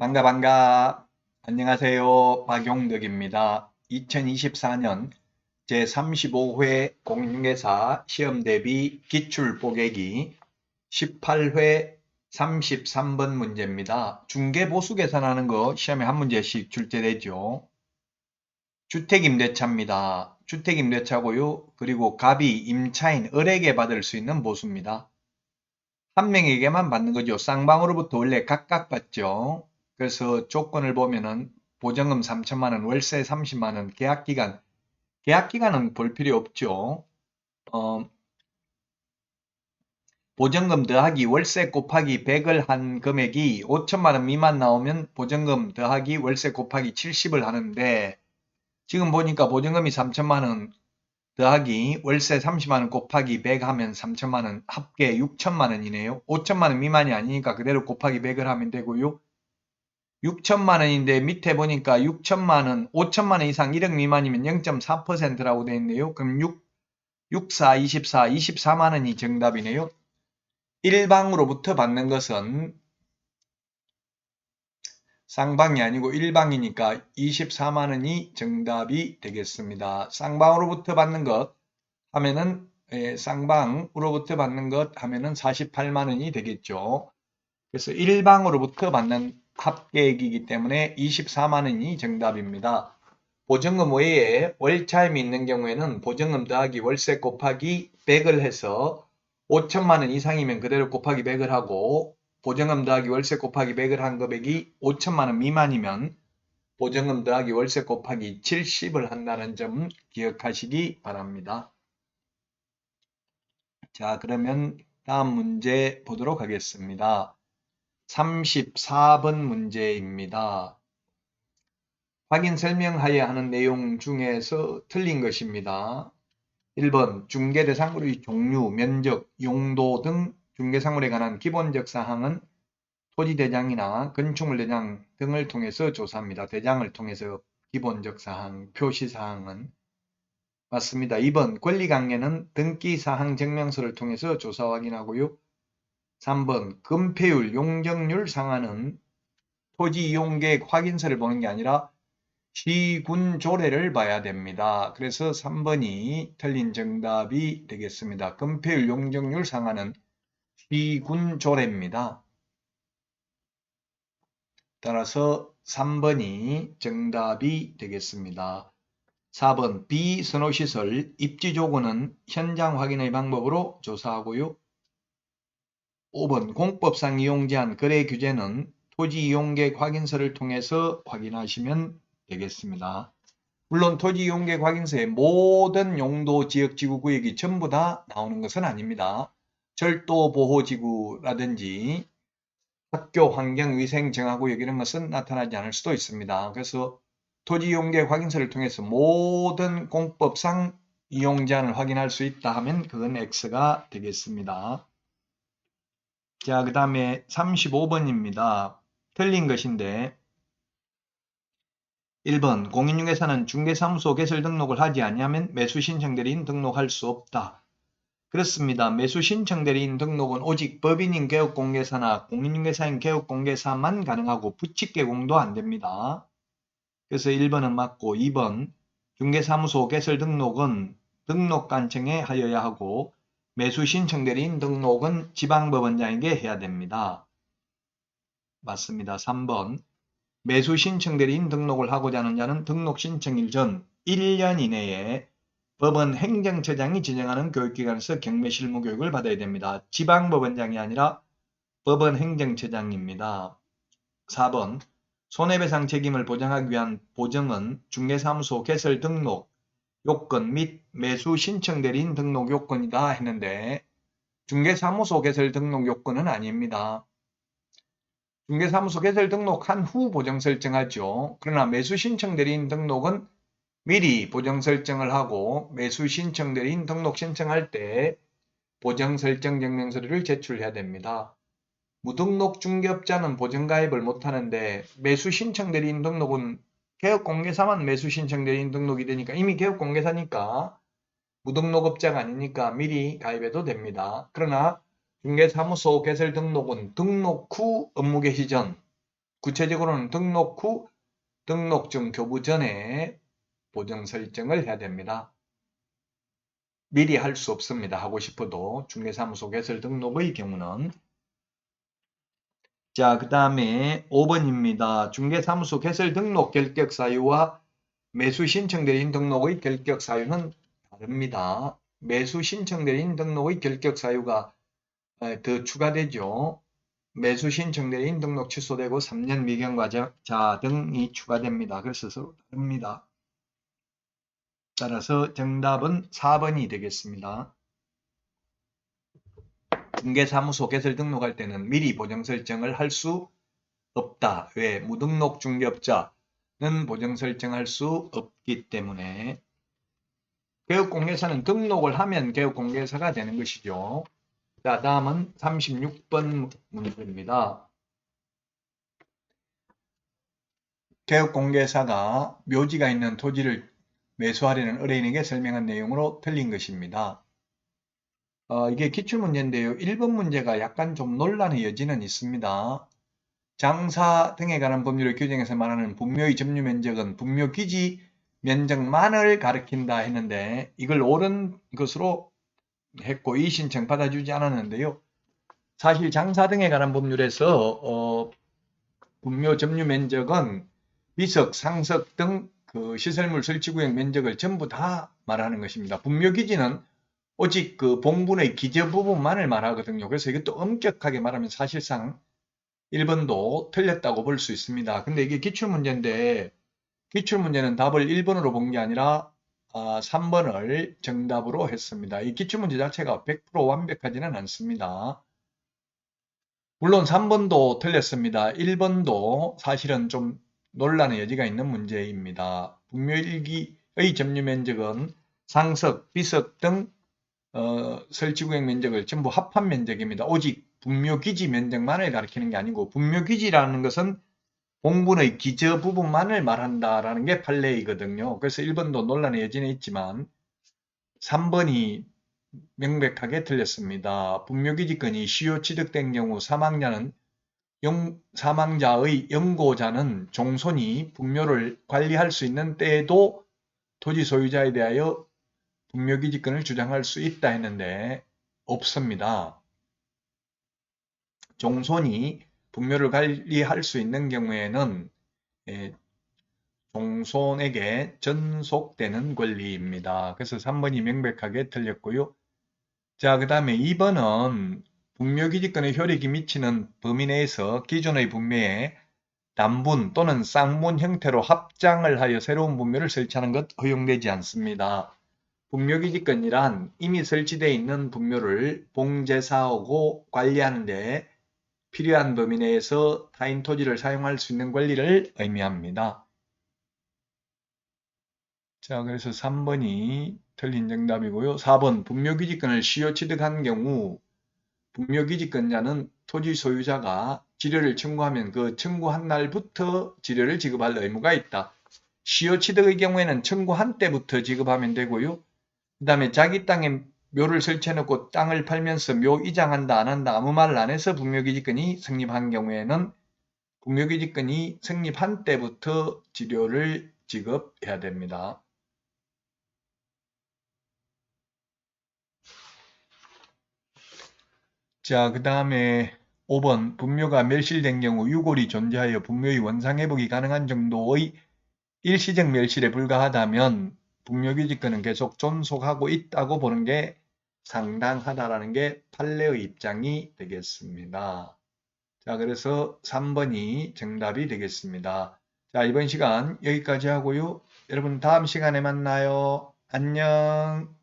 반가 반가. 안녕하세요. 박용덕입니다. 2024년 제35회 공인중개사 시험 대비 기출 뽀개기 18회 33번 문제입니다. 중개보수 계산하는 거 시험에 한 문제씩 출제되죠. 주택임대차입니다. 주택임대차고요. 그리고 갑이 임차인 을에게 받을 수 있는 보수입니다. 한 명에게만 받는 거죠. 쌍방으로부터 원래 각각 받죠. 그래서 조건을 보면은 보증금 3천만 원, 월세 30만 원, 계약기간은 볼 필요 없죠. 어, 보증금 더하기 월세 곱하기 100을 한 금액이 5천만 원 미만 나오면 보증금 더하기 월세 곱하기 70을 하는데 지금 보니까 보증금이 3천만 원 더하기 월세 30만 원 곱하기 100 하면 3천만 원 합계 6천만 원이네요. 5천만 원 미만이 아니니까 그대로 곱하기 100을 하면 되고요. 6천만 원인데 밑에 보니까 6천만 원, 5천만 원 이상 1억 미만이면 0.4%라고 되어 있네요. 그럼 4, 24, 24만 원이 정답이네요. 일방으로부터 받는 것은 쌍방이 아니고 일방이니까 24만 원이 정답이 되겠습니다. 쌍방으로부터 받는 것 하면은 쌍방으로부터 받는 것 하면은 48만 원이 되겠죠. 그래서 일방으로부터 받는 합계액이기 때문에 24만 원이 정답입니다. 보증금 외에 월차임이 있는 경우에는 보증금 더하기 월세 곱하기 100을 해서 5천만 원 이상이면 그대로 곱하기 100을 하고 보증금 더하기 월세 곱하기 100을 한 금액이 5천만 원 미만이면 보증금 더하기 월세 곱하기 70을 한다는 점 기억하시기 바랍니다. 자, 그러면 다음 문제 보도록 하겠습니다. 34번 문제입니다. 확인 설명하여야 하는 내용 중에서 틀린 것입니다. 1번 중개대상물의 종류, 면적, 용도 등 중개상물에 관한 기본적 사항은 토지대장이나 건축물대장 등을 통해서 조사합니다. 대장을 통해서 기본적 사항, 표시사항은 맞습니다. 2번 권리관계는 등기사항 증명서를 통해서 조사 확인하고요. 3번 금폐율, 용적률 상한은 토지 이용계획 확인서를 보는 게 아니라 시군조례를 봐야 됩니다. 그래서 3번이 틀린 정답이 되겠습니다. 금폐율, 용적률 상한은 시군조례입니다. 따라서 3번이 정답이 되겠습니다. 4번 비선호시설 입지조건은 현장 확인의 방법으로 조사하고요. 5번 공법상 이용제한 거래 규제는 토지 이용계획 확인서를 통해서 확인하시면 되겠습니다. 물론 토지 이용계획 확인서에 모든 용도 지역지구구역이 전부 다 나오는 것은 아닙니다. 철도보호지구라든지 학교 환경위생정화구역 이런 것은 나타나지 않을 수도 있습니다. 그래서 토지 이용계획 확인서를 통해서 모든 공법상 이용 제한을 확인할 수 있다 하면 그건 X가 되겠습니다. 자, 그 다음에 35번입니다. 틀린 것인데 1번 공인중개사는 중개사무소 개설 등록을 하지 아니하면 매수신청 대리인 등록할 수 없다. 그렇습니다. 매수신청 대리인 등록은 오직 법인인 개업공개사나 공인중개사인 개업공개사만 가능하고 부칙개공도 안됩니다. 그래서 1번은 맞고 2번 중개사무소 개설 등록은 등록관청에 하여야 하고 매수신청 대리인 등록은 지방법원장에게 해야 됩니다. 맞습니다. 3번 매수신청 대리인 등록을 하고자 하는 자는 등록신청일 전 1년 이내에 법원 행정처장이 지정하는 교육기관에서 경매실무 교육을 받아야 됩니다. 지방법원장이 아니라 법원 행정처장입니다. 4번 손해배상 책임을 보장하기 위한 보증은 중개사무소 개설 등록 요건 및 매수 신청 대리인 등록 요건이다 했는데 중개사무소 개설 등록 요건은 아닙니다. 중개사무소 개설 등록한 후 보정 설정하죠. 그러나 매수 신청 대리인 등록은 미리 보정 설정을 하고 매수 신청 대리인 등록 신청할 때 보정 설정 증명서류를 제출해야 됩니다. 무등록 중개업자는 보증가입을 못하는데 매수 신청 대리인 등록은 개업공개사만 매수 신청 대리인 등록이 되니까 이미 개업공개사니까 무등록업자가 아니니까 미리 가입해도 됩니다. 그러나 중개사무소 개설 등록은 등록 후 업무 개시 전 구체적으로는 등록 후 등록증 교부 전에 보정 설정을 해야 됩니다. 미리 할 수 없습니다. 하고 싶어도 중개사무소 개설 등록의 경우는. 자, 그 다음에 5번입니다. 중개사무소 개설 등록 결격 사유와 매수 신청대리인 등록의 결격 사유는 다릅니다. 매수 신청대리인 등록의 결격 사유가 더 추가되죠. 매수 신청대리인 등록 취소되고 3년 미경과자 등이 추가됩니다. 그래서 서로 다릅니다. 따라서 정답은 4번이 되겠습니다. 중개사무소 개설 등록할 때는 미리 보정 설정을 할 수 없다. 왜? 무등록 중개업자는 보정 설정할 수 없기 때문에. 개업공개사는 등록을 하면 개업공개사가 되는 것이죠. 자, 다음은 36번 문제입니다. 개업공개사가 묘지가 있는 토지를 매수하려는 의뢰인에게 설명한 내용으로 틀린 것입니다. 이게 기출문제인데요. 1번 문제가 약간 좀 논란의 여지는 있습니다. 장사 등에 관한 법률의 규정에서 말하는 분묘의 점유 면적은 분묘 기지 면적만을 가리킨다 했는데 이걸 옳은 것으로 했고 이의신청 받아주지 않았는데요. 사실 장사 등에 관한 법률에서 분묘 점유 면적은 비석, 상석 등 그 시설물 설치구역 면적을 전부 다 말하는 것입니다. 분묘 기지는 오직 그 봉분의 기저 부분만을 말하거든요. 그래서 이것도 엄격하게 말하면 사실상 1번도 틀렸다고 볼 수 있습니다. 근데 이게 기출문제인데 기출문제는 답을 1번으로 본 게 아니라 3번을 정답으로 했습니다. 이 기출문제 자체가 100% 완벽하지는 않습니다. 물론 3번도 틀렸습니다. 1번도 사실은 좀 논란의 여지가 있는 문제입니다. 분묘일기의 점유 면적은 상석, 비석 등 설치구역 면적을 전부 합한 면적입니다. 오직 분묘기지 면적만을 가리키는 게 아니고 분묘기지라는 것은 봉분의 기저 부분만을 말한다라는 게 판례이거든요. 그래서 1번도 논란의 여지는 있지만 3번이 명백하게 틀렸습니다. 분묘기지권이 시효 취득된 경우 사망자의 영고자는 종손이 분묘를 관리할 수 있는 때에도 토지 소유자에 대하여 분묘기지권을 주장할 수 있다 했는데 없습니다. 종손이 분묘를 관리할 수 있는 경우에는 종손에게 전속되는 권리입니다. 그래서 3번이 명백하게 틀렸고요. 자, 그 다음에 2번은 분묘기지권의 효력이 미치는 범위 내에서 기존의 분묘에 단분 또는 쌍문 형태로 합장을 하여 새로운 분묘를 설치하는 것 허용되지 않습니다. 분묘기지권이란 이미 설치되어 있는 분묘를 봉제사하고 관리하는 데 필요한 범위 내에서 타인 토지를 사용할 수 있는 권리를 의미합니다. 자, 그래서 3번이 틀린 정답이고요. 4번 분묘기지권을 시효 취득한 경우 분묘기지권자는 토지 소유자가 지료를 청구하면 그 청구한 날부터 지료를 지급할 의무가 있다. 시효 취득의 경우에는 청구한 때부터 지급하면 되고요. 그 다음에 자기 땅에 묘를 설치해놓고 땅을 팔면서 묘 이장한다 안 한다 아무 말을 안 해서 분묘기지권이 성립한 경우에는 분묘기지권이 성립한 때부터 지료를 지급해야 됩니다. 자, 그 다음에 5번 분묘가 멸실된 경우 유골이 존재하여 분묘의 원상회복이 가능한 정도의 일시적 멸실에 불과하다면 분묘기지권은 계속 존속하고 있다고 보는 게 상당하다라는 게 판례의 입장이 되겠습니다. 자, 그래서 3번이 정답이 되겠습니다. 자, 이번 시간 여기까지 하고요. 여러분 다음 시간에 만나요. 안녕.